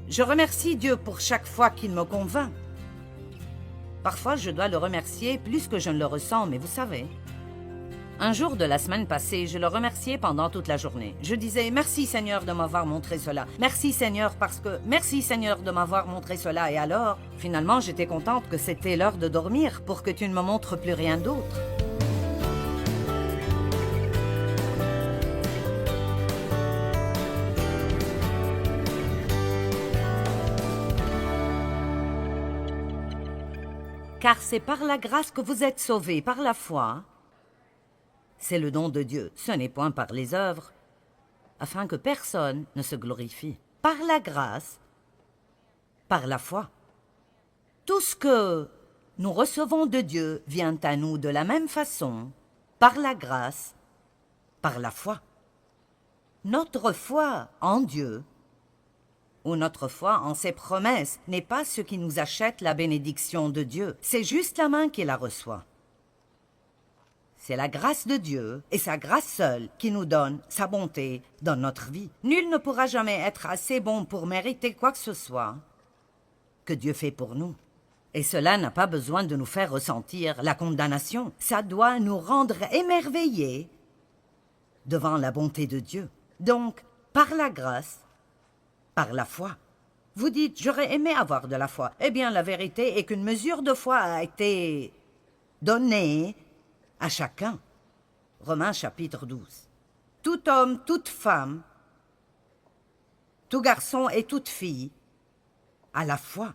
Je remercie Dieu pour chaque fois qu'il me convainc. Parfois, je dois le remercier plus que je ne le ressens, mais vous savez. Un jour de la semaine passée, je le remerciais pendant toute la journée. Je disais « Merci Seigneur de m'avoir montré cela. Merci Seigneur parce que... Merci Seigneur de m'avoir montré cela. » Et alors, finalement, j'étais contente que c'était l'heure de dormir pour que tu ne me montres plus rien d'autre. Car c'est par la grâce que vous êtes sauvés, par la foi. C'est le don de Dieu, ce n'est point par les œuvres, afin que personne ne se glorifie. Par la grâce, par la foi. Tout ce que nous recevons de Dieu vient à nous de la même façon, par la grâce, par la foi. Notre foi en Dieu, ou notre foi en ses promesses, n'est pas ce qui nous achète la bénédiction de Dieu, c'est juste la main qui la reçoit. C'est la grâce de Dieu, et sa grâce seule, qui nous donne sa bonté dans notre vie. Nul ne pourra jamais être assez bon pour mériter quoi que ce soit que Dieu fait pour nous. Et cela n'a pas besoin de nous faire ressentir la condamnation. Ça doit nous rendre émerveillés devant la bonté de Dieu. Donc, par la grâce, par la foi. Vous dites, j'aurais aimé avoir de la foi. Eh bien, la vérité est qu'une mesure de foi a été donnée à chacun. Romains chapitre 12. Tout homme, toute femme, tout garçon et toute fille a la foi.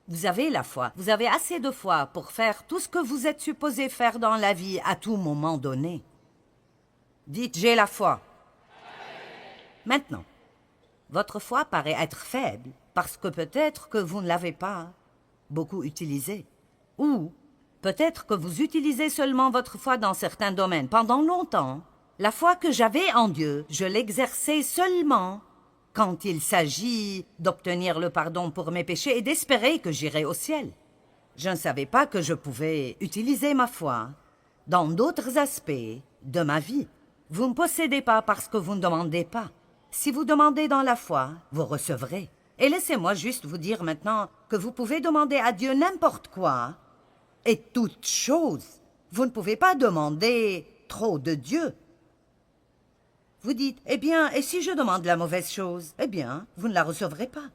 Vous avez la foi. Vous avez assez de foi pour faire tout ce que vous êtes supposé faire dans la vie à tout moment donné. Dites, j'ai la foi. Maintenant, votre foi paraît être faible parce que peut-être que vous ne l'avez pas beaucoup utilisée. Ou peut-être que vous utilisez seulement votre foi dans certains domaines. Pendant longtemps, la foi que j'avais en Dieu, je l'exerçais seulement quand il s'agit d'obtenir le pardon pour mes péchés et d'espérer que j'irai au ciel. Je ne savais pas que je pouvais utiliser ma foi dans d'autres aspects de ma vie. Vous ne possédez pas parce que vous ne demandez pas. Si vous demandez dans la foi, vous recevrez. Et laissez-moi juste vous dire maintenant que vous pouvez demander à Dieu n'importe quoi et toute chose. Vous ne pouvez pas demander trop de Dieu. Vous dites, eh bien, et si je demande la mauvaise chose? Eh bien, vous ne la recevrez pas.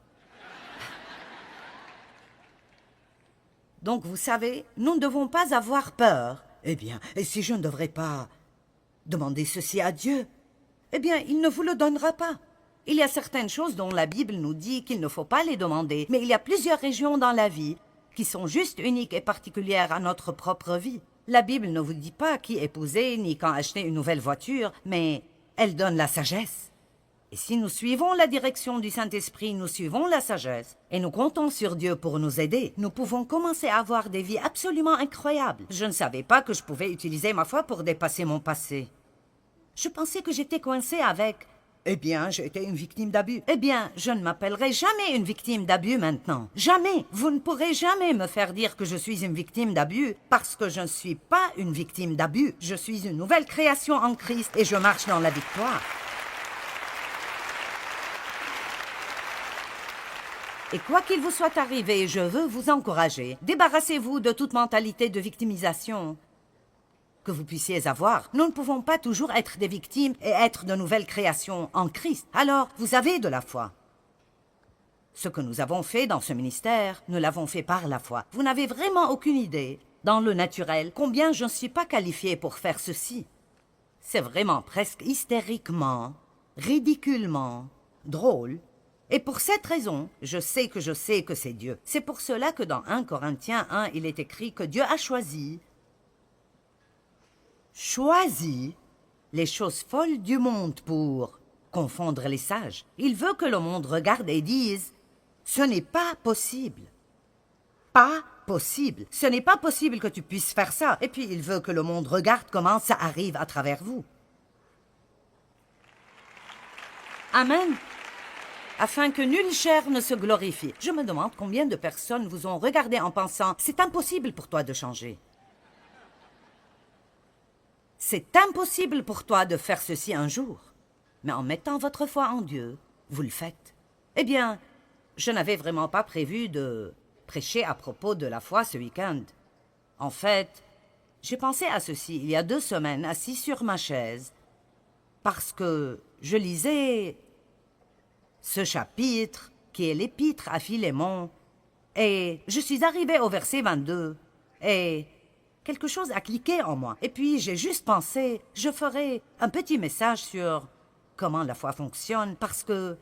Donc, vous savez, nous ne devons pas avoir peur. Eh bien, et si je ne devrais pas demander ceci à Dieu? Eh bien, il ne vous le donnera pas. Il y a certaines choses dont la Bible nous dit qu'il ne faut pas les demander, mais il y a plusieurs régions dans la vie qui sont juste uniques et particulières à notre propre vie. La Bible ne vous dit pas qui épouser ni quand acheter une nouvelle voiture, mais elle donne la sagesse. Et si nous suivons la direction du Saint-Esprit, nous suivons la sagesse, et nous comptons sur Dieu pour nous aider, nous pouvons commencer à avoir des vies absolument incroyables. Je ne savais pas que je pouvais utiliser ma foi pour dépasser mon passé. Je pensais que j'étais coincée avec... Eh bien, j'ai été une victime d'abus. Eh bien, je ne m'appellerai jamais une victime d'abus maintenant. Jamais. Vous ne pourrez jamais me faire dire que je suis une victime d'abus parce que je ne suis pas une victime d'abus. Je suis une nouvelle création en Christ et je marche dans la victoire. Et quoi qu'il vous soit arrivé, je veux vous encourager. Débarrassez-vous de toute mentalité de victimisation que vous puissiez avoir. Nous ne pouvons pas toujours être des victimes et être de nouvelles créations en Christ. Alors, vous avez de la foi. Ce que nous avons fait dans ce ministère, nous l'avons fait par la foi. Vous n'avez vraiment aucune idée, dans le naturel, combien je ne suis pas qualifiée pour faire ceci. C'est vraiment presque hystériquement, ridiculement, drôle. Et pour cette raison, je sais que c'est Dieu. C'est pour cela que dans 1 Corinthiens 1, il est écrit que Dieu a choisi les choses folles du monde pour confondre les sages. Il veut que le monde regarde et dise « Ce n'est pas possible. Pas possible. Ce n'est pas possible que tu puisses faire ça. » Et puis il veut que le monde regarde comment ça arrive à travers vous. Amen. Afin que nulle chair ne se glorifie. Je me demande combien de personnes vous ont regardé en pensant « C'est impossible pour toi de changer. » C'est impossible pour toi de faire ceci un jour. Mais en mettant votre foi en Dieu, vous le faites. Eh bien, je n'avais vraiment pas prévu de prêcher à propos de la foi ce week-end. En fait, j'ai pensé à ceci il y a 2 semaines, assis sur ma chaise, parce que je lisais ce chapitre, qui est l'épître à Philémon, et je suis arrivé au verset 22, et quelque chose a cliqué en moi. Et puis j'ai juste pensé, je ferai un petit message sur comment la foi fonctionne, parce que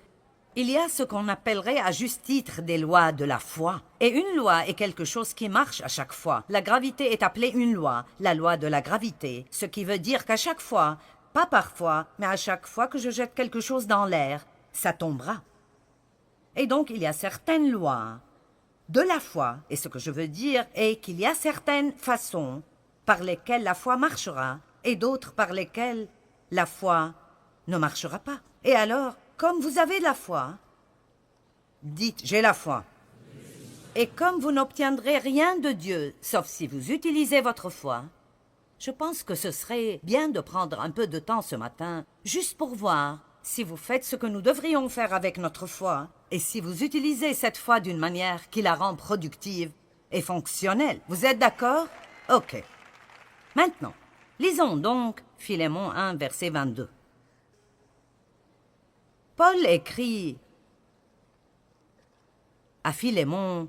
il y a ce qu'on appellerait à juste titre des lois de la foi. Et une loi est quelque chose qui marche à chaque fois. La gravité est appelée une loi, la loi de la gravité, ce qui veut dire qu'à chaque fois, pas parfois, mais à chaque fois que je jette quelque chose dans l'air, ça tombera. Et donc il y a certaines lois de la foi, et ce que je veux dire est qu'il y a certaines façons par lesquelles la foi marchera, et d'autres par lesquelles la foi ne marchera pas. Et alors, comme vous avez la foi, dites « j'ai la foi ». Et comme vous n'obtiendrez rien de Dieu, sauf si vous utilisez votre foi, je pense que ce serait bien de prendre un peu de temps ce matin, juste pour voir si vous faites ce que nous devrions faire avec notre foi, et si vous utilisez cette foi d'une manière qui la rend productive et fonctionnelle. Vous êtes d'accord? Ok. Maintenant, lisons donc Philémon 1, verset 22. Paul écrit à Philémon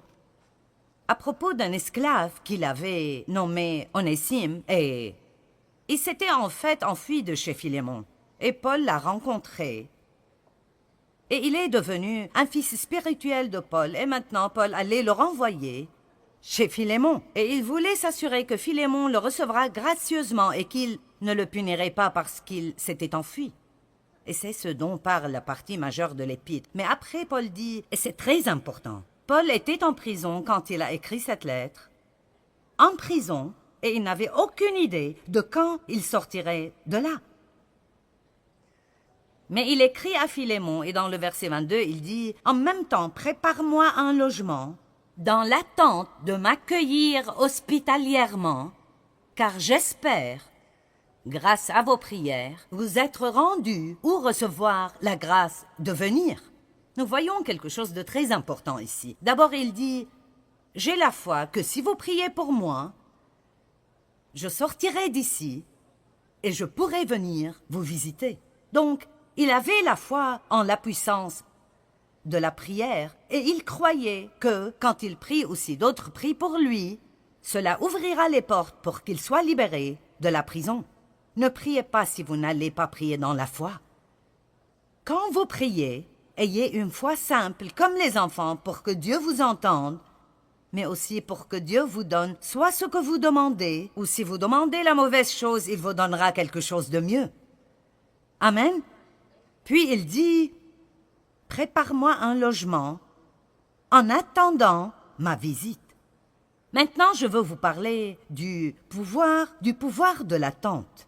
à propos d'un esclave qu'il avait nommé Onésime, et il s'était en fait enfui de chez Philémon, et Paul l'a rencontré. Et il est devenu un fils spirituel de Paul, et maintenant Paul allait le renvoyer chez Philémon. Et il voulait s'assurer que Philémon le recevra gracieusement et qu'il ne le punirait pas parce qu'il s'était enfui. Et c'est ce dont parle la partie majeure de l'épître. Mais après, Paul dit, et c'est très important, Paul était en prison quand il a écrit cette lettre, en prison, et il n'avait aucune idée de quand il sortirait de là. Mais il écrit à Philémon, et dans le verset 22, il dit « En même temps, prépare-moi un logement, dans l'attente de m'accueillir hospitalièrement, car j'espère, grâce à vos prières, vous être rendu ou recevoir la grâce de venir. » Nous voyons quelque chose de très important ici. D'abord, il dit « J'ai la foi que si vous priez pour moi, je sortirai d'ici et je pourrai venir vous visiter. » Donc, il avait la foi en la puissance de la prière et il croyait que, quand il prie ou si d'autres prient pour lui, cela ouvrira les portes pour qu'il soit libéré de la prison. Ne priez pas si vous n'allez pas prier dans la foi. Quand vous priez, ayez une foi simple comme les enfants pour que Dieu vous entende, mais aussi pour que Dieu vous donne soit ce que vous demandez, ou si vous demandez la mauvaise chose, il vous donnera quelque chose de mieux. Amen. Puis il dit, « Prépare-moi un logement en attendant ma visite. » Maintenant, je veux vous parler du pouvoir de l'attente.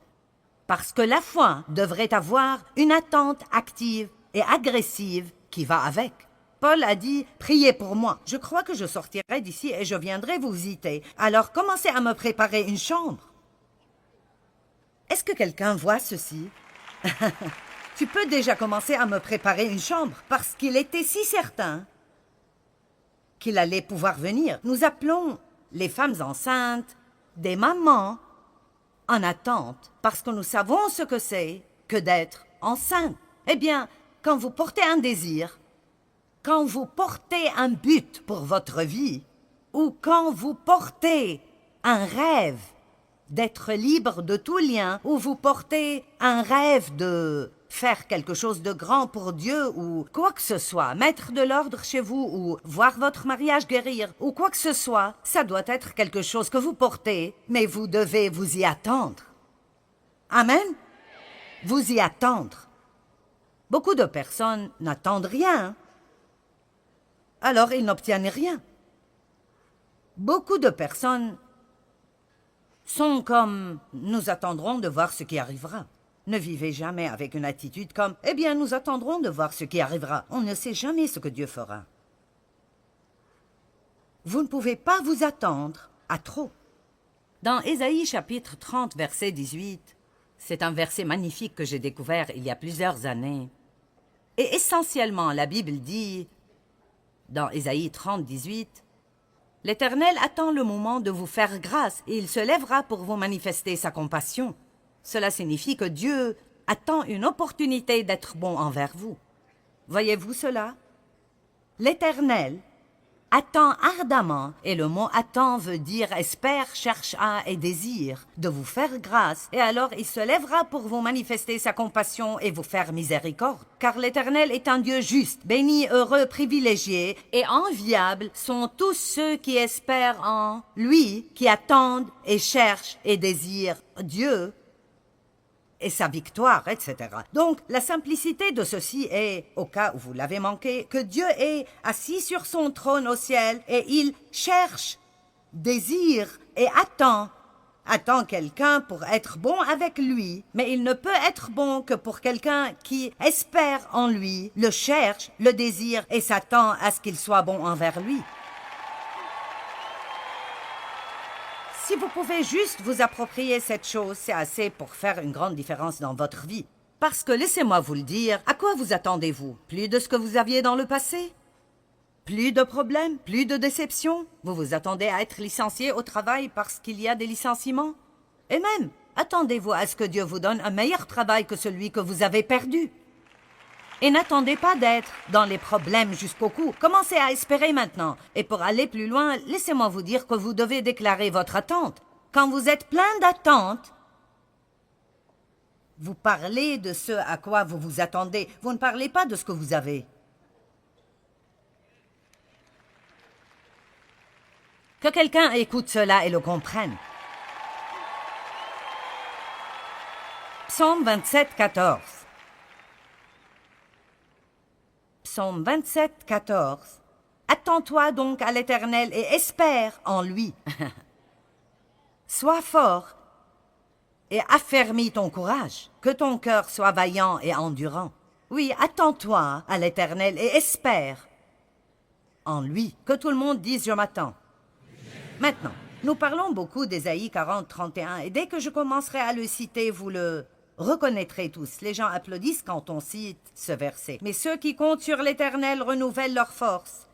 Parce que la foi devrait avoir une attente active et agressive qui va avec. Paul a dit « Priez pour moi. Je crois que je sortirai d'ici et je viendrai vous visiter. Alors commencez à me préparer une chambre. » Est-ce que quelqu'un voit ceci? Tu peux déjà commencer à me préparer une chambre parce qu'il était si certain qu'il allait pouvoir venir. Nous appelons les femmes enceintes des mamans en attente parce que nous savons ce que c'est que d'être enceinte. Eh bien, quand vous portez un désir, quand vous portez un but pour votre vie, ou quand vous portez un rêve d'être libre de tout lien, ou vous portez un rêve de faire quelque chose de grand pour Dieu, ou quoi que ce soit, mettre de l'ordre chez vous, ou voir votre mariage guérir, ou quoi que ce soit, ça doit être quelque chose que vous portez, mais vous devez vous y attendre. Amen? Vous y attendre. Beaucoup de personnes n'attendent rien, alors ils n'obtiennent rien. Beaucoup de personnes sont comme « nous attendrons de voir ce qui arrivera ». Ne vivez jamais avec une attitude comme « eh bien, nous attendrons de voir ce qui arrivera ». On ne sait jamais ce que Dieu fera. Vous ne pouvez pas vous attendre à trop. Dans Ésaïe chapitre 30, verset 18, c'est un verset magnifique que j'ai découvert il y a plusieurs années. Et essentiellement, la Bible dit Dans Ésaïe 30, 18, « L'Éternel attend le moment de vous faire grâce et il se lèvera pour vous manifester sa compassion. » Cela signifie que Dieu attend une opportunité d'être bon envers vous. Voyez-vous cela? L'Éternel attend ardemment, et le mot « attend » veut dire « espère, cherche à et désire » de vous faire grâce, et alors il se lèvera pour vous manifester sa compassion et vous faire miséricorde. Car l'Éternel est un Dieu juste, béni, heureux, privilégié, et enviables sont tous ceux qui espèrent en lui, qui attendent et cherchent et désirent Dieu et sa victoire, etc. Donc, la simplicité de ceci est, au cas où vous l'avez manqué, que Dieu est assis sur son trône au ciel et il cherche, désire et attend quelqu'un pour être bon avec lui, mais il ne peut être bon que pour quelqu'un qui espère en lui, le cherche, le désire et s'attend à ce qu'il soit bon envers lui. Si vous pouvez juste vous approprier cette chose, c'est assez pour faire une grande différence dans votre vie. Parce que, laissez-moi vous le dire, à quoi vous attendez-vous? Plus de ce que vous aviez dans le passé? Plus de problèmes? Plus de déceptions? Vous vous attendez à être licencié au travail parce qu'il y a des licenciements? Et même, attendez-vous à ce que Dieu vous donne un meilleur travail que celui que vous avez perdu? Et n'attendez pas d'être dans les problèmes jusqu'au cou. Commencez à espérer maintenant. Et pour aller plus loin, laissez-moi vous dire que vous devez déclarer votre attente. Quand vous êtes plein d'attentes, vous parlez de ce à quoi vous vous attendez. Vous ne parlez pas de ce que vous avez. Que quelqu'un écoute cela et le comprenne. Psaume 27, 14. Psaume 27, 14. Attends-toi donc à l'Éternel et espère en lui. Sois fort et affermis ton courage, que ton cœur soit vaillant et endurant. Oui, attends-toi à l'Éternel et espère en lui. Que tout le monde dise « Je m'attends ». Maintenant, nous parlons beaucoup d'Ésaïe 40, 31, et dès que je commencerai à le citer, vous le reconnaîtrez tous. Les gens applaudissent quand on cite ce verset. Mais ceux qui comptent sur l'Éternel renouvellent leur force.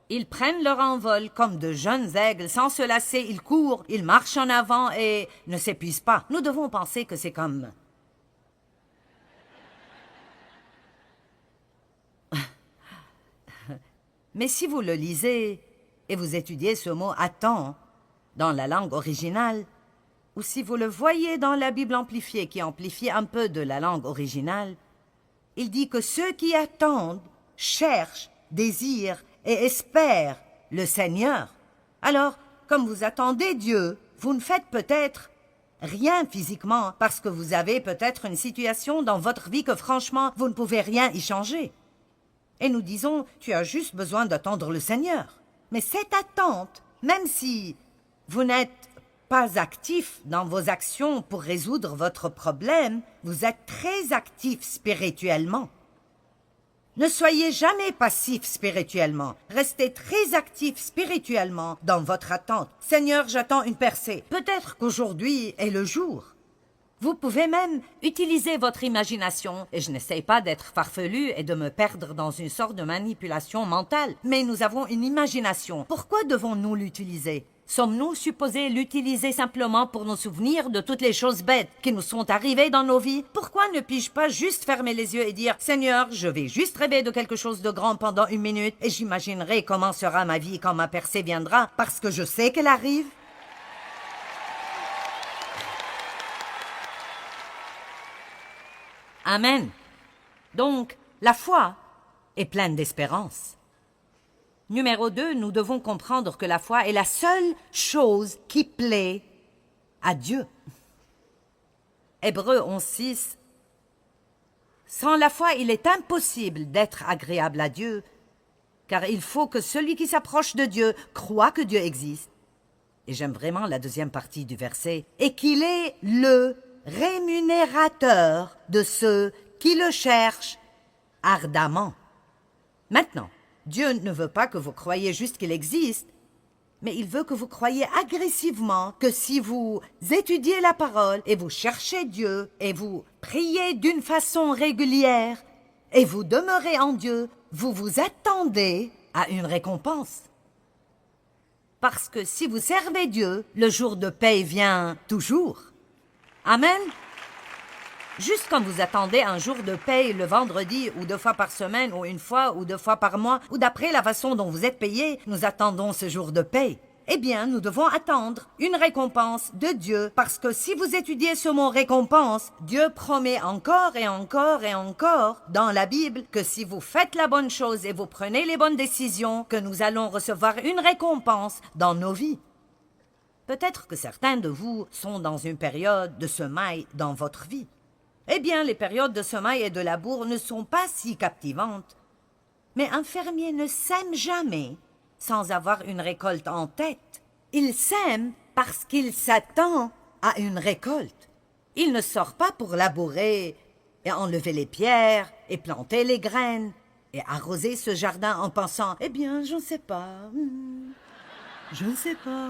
Ils prennent leur envol comme de jeunes aigles, sans se lasser, ils courent, ils marchent en avant et ne s'épuisent pas. Nous devons penser que c'est comme... Mais si vous le lisez et vous étudiez ce mot « attend » dans la langue originale, ou si vous le voyez dans la Bible amplifiée qui amplifie un peu de la langue originale, il dit que ceux qui attendent, cherchent, désirent et espèrent le Seigneur. Alors, comme vous attendez Dieu, vous ne faites peut-être rien physiquement parce que vous avez peut-être une situation dans votre vie que franchement, vous ne pouvez rien y changer. Et nous disons, tu as juste besoin d'attendre le Seigneur. Mais cette attente, même si vous n'êtes pas actif dans vos actions pour résoudre votre problème, vous êtes très actif spirituellement. Ne soyez jamais passif spirituellement. Restez très actif spirituellement dans votre attente. Seigneur, j'attends une percée. Peut-être qu'aujourd'hui est le jour. Vous pouvez même utiliser votre imagination, et je n'essaie pas d'être farfelu et de me perdre dans une sorte de manipulation mentale, mais nous avons une imagination. Pourquoi devons-nous l'utiliser? Sommes-nous supposés l'utiliser simplement pour nous souvenir de toutes les choses bêtes qui nous sont arrivées dans nos vies? Pourquoi ne puis-je pas juste fermer les yeux et dire « Seigneur, je vais juste rêver de quelque chose de grand pendant 1 minute et j'imaginerai comment sera ma vie quand ma percée viendra parce que je sais qu'elle arrive ?» Amen. Donc, la foi est pleine d'espérance. Numéro 2, nous devons comprendre que la foi est la seule chose qui plaît à Dieu. Hébreux 11:6. Sans la foi, il est impossible d'être agréable à Dieu, car il faut que celui qui s'approche de Dieu croit que Dieu existe. Et j'aime vraiment la deuxième partie du verset. Et qu'il est le rémunérateur de ceux qui le cherchent ardemment. Maintenant, Dieu ne veut pas que vous croyiez juste qu'il existe, mais il veut que vous croyiez agressivement que si vous étudiez la parole et vous cherchez Dieu et vous priez d'une façon régulière et vous demeurez en Dieu, vous vous attendez a une récompense. Parce que si vous servez Dieu, le jour de paye vient toujours. Amen. Juste quand vous attendez un jour de paye le vendredi ou 2 fois par semaine ou 1 fois ou 2 fois par mois ou d'après la façon dont vous êtes payé, nous attendons ce jour de paye. Eh bien, nous devons attendre une récompense de Dieu parce que si vous étudiez ce mot récompense, Dieu promet encore et encore et encore dans la Bible que si vous faites la bonne chose et vous prenez les bonnes décisions, que nous allons recevoir une récompense dans nos vies. Peut-être que certains de vous sont dans une période de semaille dans votre vie. Eh bien, les périodes de semaille et de labour ne sont pas si captivantes. Mais un fermier ne sème jamais sans avoir une récolte en tête. Il sème parce qu'il s'attend à une récolte. Il ne sort pas pour labourer et enlever les pierres et planter les graines et arroser ce jardin en pensant « Eh bien, je ne sais pas, je ne sais pas. »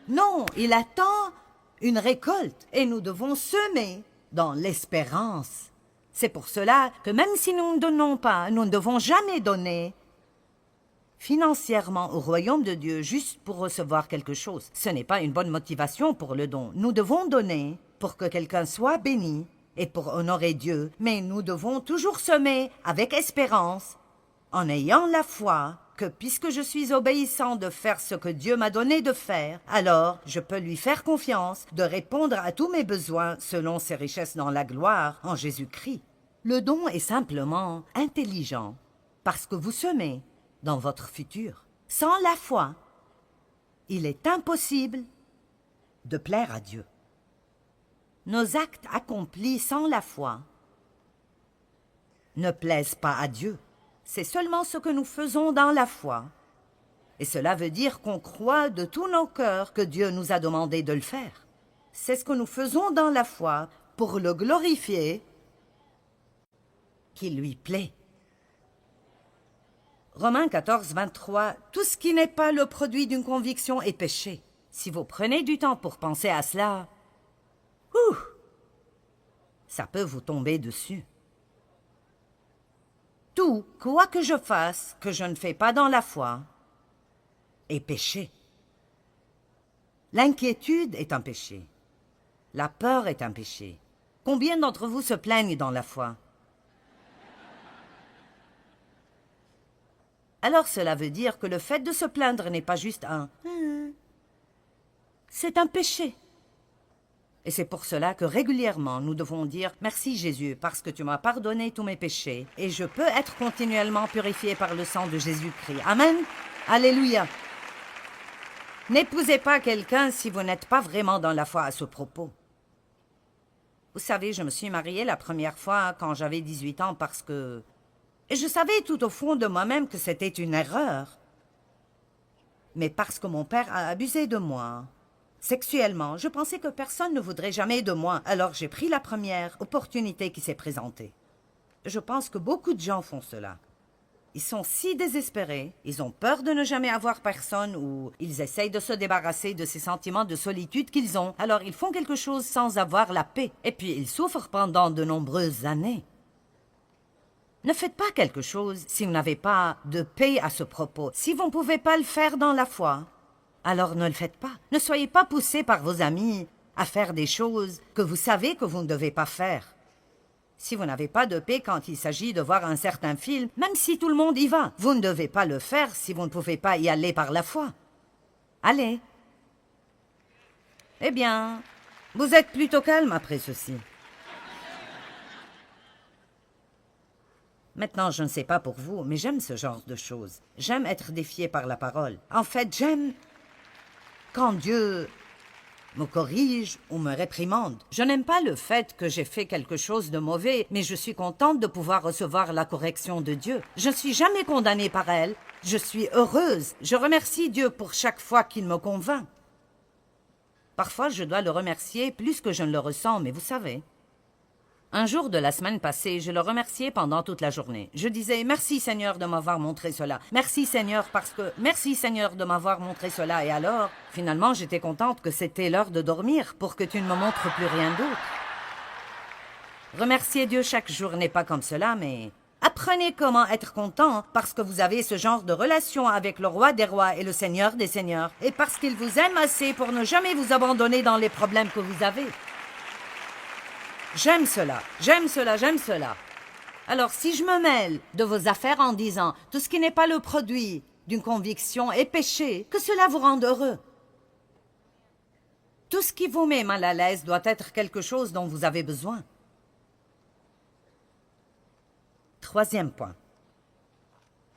Non, il attend une récolte et nous devons semer dans l'espérance. C'est pour cela que même si nous ne donnons pas, nous ne devons jamais donner financièrement au royaume de Dieu juste pour recevoir quelque chose. Ce n'est pas une bonne motivation pour le don. Nous devons donner pour que quelqu'un soit béni et pour honorer Dieu, mais nous devons toujours semer avec espérance, en ayant la foi que puisque je suis obéissant de faire ce que Dieu m'a donné de faire, alors je peux lui faire confiance de répondre à tous mes besoins selon ses richesses dans la gloire en Jésus-Christ. Le don est simplement intelligent parce que vous semez dans votre futur. Sans la foi, il est impossible de plaire à Dieu. Nos actes accomplis sans la foi ne plaisent pas à Dieu. C'est seulement ce que nous faisons dans la foi. Et cela veut dire qu'on croit de tous nos cœurs que Dieu nous a demandé de le faire. C'est ce que nous faisons dans la foi pour le glorifier, qui lui plaît. Romains 14, 23, « Tout ce qui n'est pas le produit d'une conviction est péché. » Si vous prenez du temps pour penser à cela, ça peut vous tomber dessus. Tout, quoi que je fasse, que je ne fais pas dans la foi, est péché. L'inquiétude est un péché. La peur est un péché. Combien d'entre vous se plaignent dans la foi? Alors cela veut dire que le fait de se plaindre n'est pas juste un « c'est un péché ». Et c'est pour cela que régulièrement nous devons dire « Merci Jésus, parce que tu m'as pardonné tous mes péchés et je peux être continuellement purifié par le sang de Jésus-Christ. » Amen. Alléluia. N'épousez pas quelqu'un si vous n'êtes pas vraiment dans la foi à ce propos. Vous savez, je me suis mariée la première fois quand j'avais 18 ans parce que... Et je savais tout au fond de moi-même que c'était une erreur. Mais parce que mon père a abusé de moi, sexuellement, je pensais que personne ne voudrait jamais de moi. Alors j'ai pris la première opportunité qui s'est présentée. Je pense que beaucoup de gens font cela. Ils sont si désespérés, ils ont peur de ne jamais avoir personne ou ils essayent de se débarrasser de ces sentiments de solitude qu'ils ont. Alors ils font quelque chose sans avoir la paix. Et puis ils souffrent pendant de nombreuses années. Ne faites pas quelque chose si vous n'avez pas de paix à ce propos. Si vous ne pouvez pas le faire dans la foi, alors ne le faites pas. Ne soyez pas poussés par vos amis à faire des choses que vous savez que vous ne devez pas faire. Si vous n'avez pas de paix quand il s'agit de voir un certain film, même si tout le monde y va, vous ne devez pas le faire si vous ne pouvez pas y aller par la foi. Allez. Eh bien, vous êtes plutôt calme après ceci. Maintenant, je ne sais pas pour vous, mais j'aime ce genre de choses. J'aime être défié par la parole. En fait, j'aime quand Dieu me corrige ou me réprimande. Je n'aime pas le fait que j'ai fait quelque chose de mauvais, mais je suis contente de pouvoir recevoir la correction de Dieu. Je ne suis jamais condamnée par elle. Je suis heureuse. Je remercie Dieu pour chaque fois qu'il me convainc. Parfois, je dois le remercier plus que je ne le ressens, mais vous savez... Un jour de la semaine passée, je le remerciais pendant toute la journée. Je disais « Merci Seigneur de m'avoir montré cela. Merci Seigneur parce que... Merci Seigneur de m'avoir montré cela. » Et alors, finalement, j'étais contente que c'était l'heure de dormir pour que tu ne me montres plus rien d'autre. Remercier Dieu chaque jour n'est pas comme cela, mais... Après apprenez comment être content parce que vous avez ce genre de relation avec le roi des rois et le seigneur des seigneurs, et parce qu'il vous aime assez pour ne jamais vous abandonner dans les problèmes que vous avez. J'aime cela, j'aime cela, j'aime cela. Alors si je me mêle de vos affaires en disant tout ce qui n'est pas le produit d'une conviction est péché, que cela vous rende heureux. Tout ce qui vous met mal à l'aise doit être quelque chose dont vous avez besoin. Troisième point.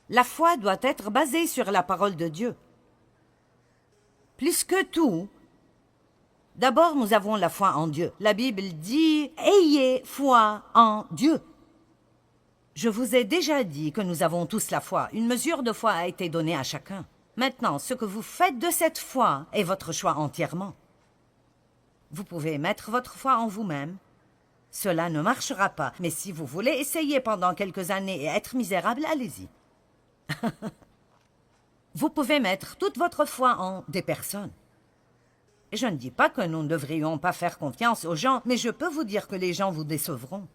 La foi doit être basée sur la parole de Dieu. Plus que tout, d'abord nous avons la foi en Dieu. La Bible dit « Ayez foi en Dieu ». Je vous ai déjà dit que nous avons tous la foi. Une mesure de foi a été donnée à chacun. Maintenant, ce que vous faites de cette foi est votre choix entièrement. Vous pouvez mettre votre foi en vous-même. Cela ne marchera pas, mais si vous voulez essayer pendant quelques années et être misérable, allez-y. Vous pouvez mettre toute votre foi en des personnes. Et je ne dis pas que nous ne devrions pas faire confiance aux gens, mais je peux vous dire que les gens vous décevront.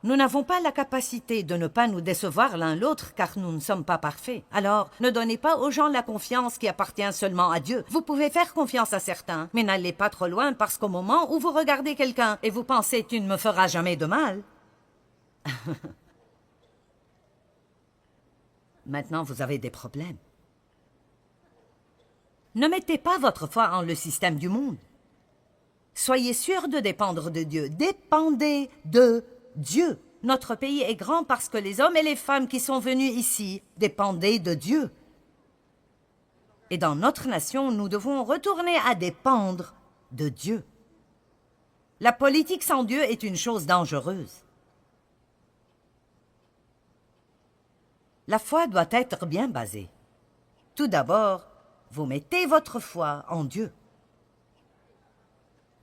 Nous n'avons pas la capacité de ne pas nous décevoir l'un l'autre car nous ne sommes pas parfaits. Alors, ne donnez pas aux gens la confiance qui appartient seulement à Dieu. Vous pouvez faire confiance à certains, mais n'allez pas trop loin parce qu'au moment où vous regardez quelqu'un et vous pensez « tu ne me feras jamais de mal », maintenant vous avez des problèmes. Ne mettez pas votre foi en le système du monde. Soyez sûr de dépendre de Dieu. Dépendez de Dieu. Notre pays est grand parce que les hommes et les femmes qui sont venus ici dépendaient de Dieu. Et dans notre nation, nous devons retourner à dépendre de Dieu. La politique sans Dieu est une chose dangereuse. La foi doit être bien basée. Tout d'abord, vous mettez votre foi en Dieu.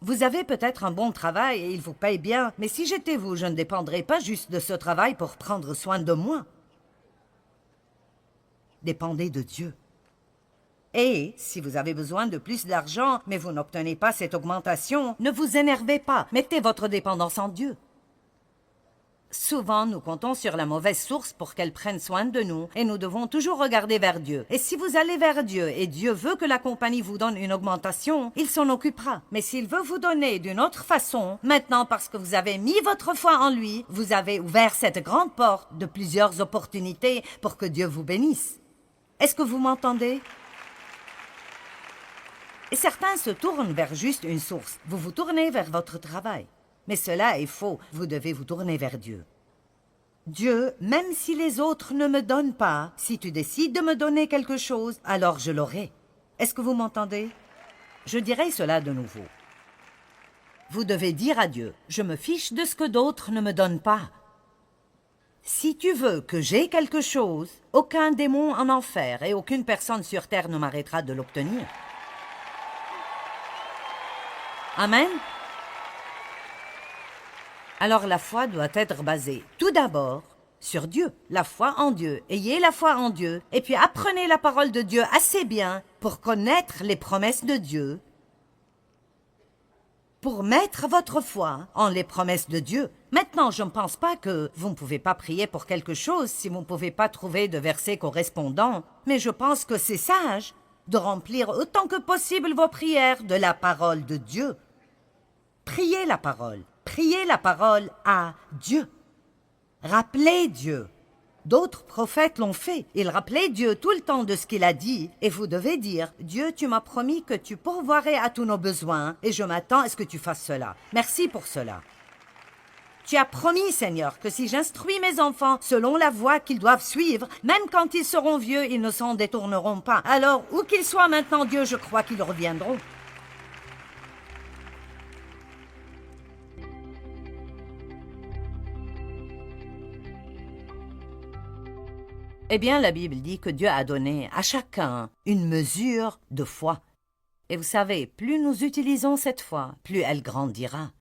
Vous avez peut-être un bon travail et il vous paye bien, mais si j'étais vous, je ne dépendrais pas juste de ce travail pour prendre soin de moi. Dépendez de Dieu. Et si vous avez besoin de plus d'argent, mais vous n'obtenez pas cette augmentation, ne vous énervez pas, mettez votre dépendance en Dieu. Souvent, nous comptons sur la mauvaise source pour qu'elle prenne soin de nous et nous devons toujours regarder vers Dieu. Et si vous allez vers Dieu et Dieu veut que la compagnie vous donne une augmentation, il s'en occupera. Mais s'il veut vous donner d'une autre façon, maintenant parce que vous avez mis votre foi en lui, vous avez ouvert cette grande porte de plusieurs opportunités pour que Dieu vous bénisse. Est-ce que vous m'entendez? Et certains se tournent vers juste une source. Vous vous tournez vers votre travail. Mais cela est faux. Vous devez vous tourner vers Dieu. Dieu, même si les autres ne me donnent pas, si tu décides de me donner quelque chose, alors je l'aurai. Est-ce que vous m'entendez? Je dirai cela de nouveau. Vous devez dire à Dieu, je me fiche de ce que d'autres ne me donnent pas. Si tu veux que j'aie quelque chose, aucun démon en enfer et aucune personne sur terre ne m'arrêtera de l'obtenir. Amen. Alors la foi doit être basée tout d'abord sur Dieu, la foi en Dieu. Ayez la foi en Dieu et puis apprenez la parole de Dieu assez bien pour connaître les promesses de Dieu, pour mettre votre foi en les promesses de Dieu. Maintenant, je ne pense pas que vous ne pouvez pas prier pour quelque chose si vous ne pouvez pas trouver de versets correspondants, mais je pense que c'est sage de remplir autant que possible vos prières de la parole de Dieu. Priez la parole. Priez la parole à Dieu. Rappelez Dieu. D'autres prophètes l'ont fait. Ils rappelaient Dieu tout le temps de ce qu'il a dit. Et vous devez dire, Dieu, tu m'as promis que tu pourvoirais à tous nos besoins et je m'attends à ce que tu fasses cela. Merci pour cela. Tu as promis, Seigneur, que si j'instruis mes enfants selon la voie qu'ils doivent suivre, même quand ils seront vieux, ils ne s'en détourneront pas. Alors, où qu'ils soient maintenant, Dieu, je crois qu'ils reviendront. Eh bien, la Bible dit que Dieu a donné à chacun une mesure de foi. Et vous savez, plus nous utilisons cette foi, plus elle grandira.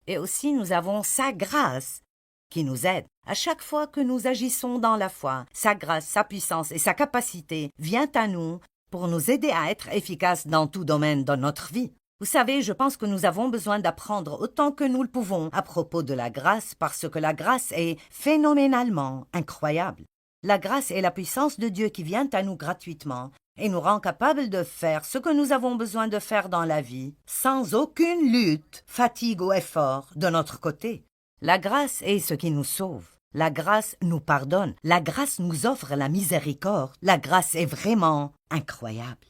Et aussi, nous avons sa grâce qui nous aide. À chaque fois que nous agissons dans la foi, sa grâce, sa puissance et sa capacité viennent à nous pour nous aider à être efficaces dans tout domaine de notre vie. Vous savez, je pense que nous avons besoin d'apprendre autant que nous le pouvons à propos de la grâce, parce que la grâce est phénoménalement incroyable. La grâce est la puissance de Dieu qui vient à nous gratuitement et nous rend capables de faire ce que nous avons besoin de faire dans la vie, sans aucune lutte, fatigue ou effort de notre côté. La grâce est ce qui nous sauve. La grâce nous pardonne. La grâce nous offre la miséricorde. La grâce est vraiment incroyable.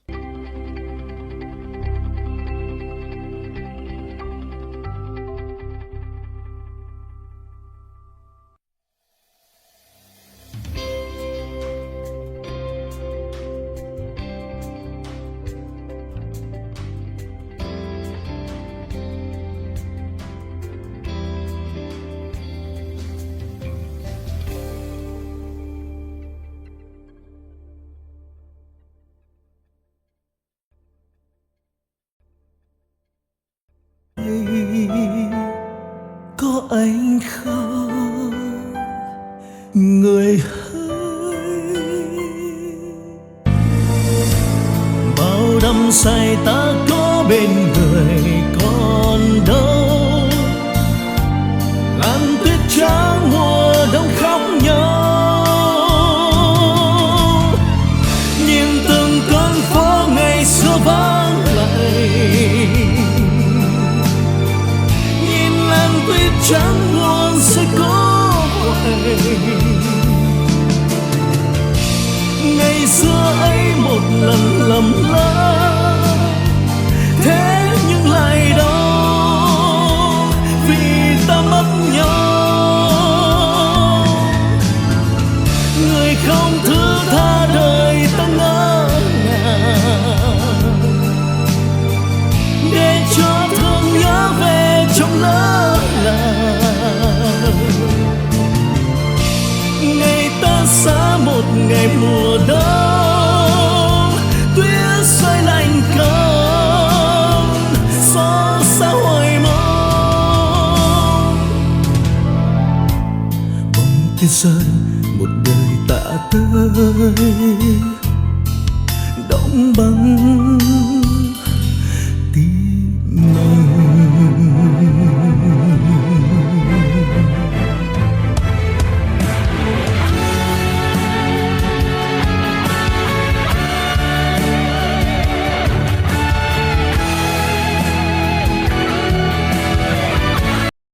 Có anh không người hỡi, bao đắm say ta có bên người còn đâu, làn tuyết trắng mùa đông khóc nhau, nhìn từng con phố ngày xưa vắng lặng, tuyết trắng buồn sẽ có hoài. Ngày xưa ấy một lần lầm lỡ, thế nhưng lại đau vì ta mất nhau. Người không thứ tha đời ta ngỡ ngàng, để cho thương nhớ về trong lỡ. Ngày ta xa một ngày mùa đông, tuyết rơi lạnh cóng, xót xa hoài mong. Bóng tuyết rơi một đời tạ tới, đóng băng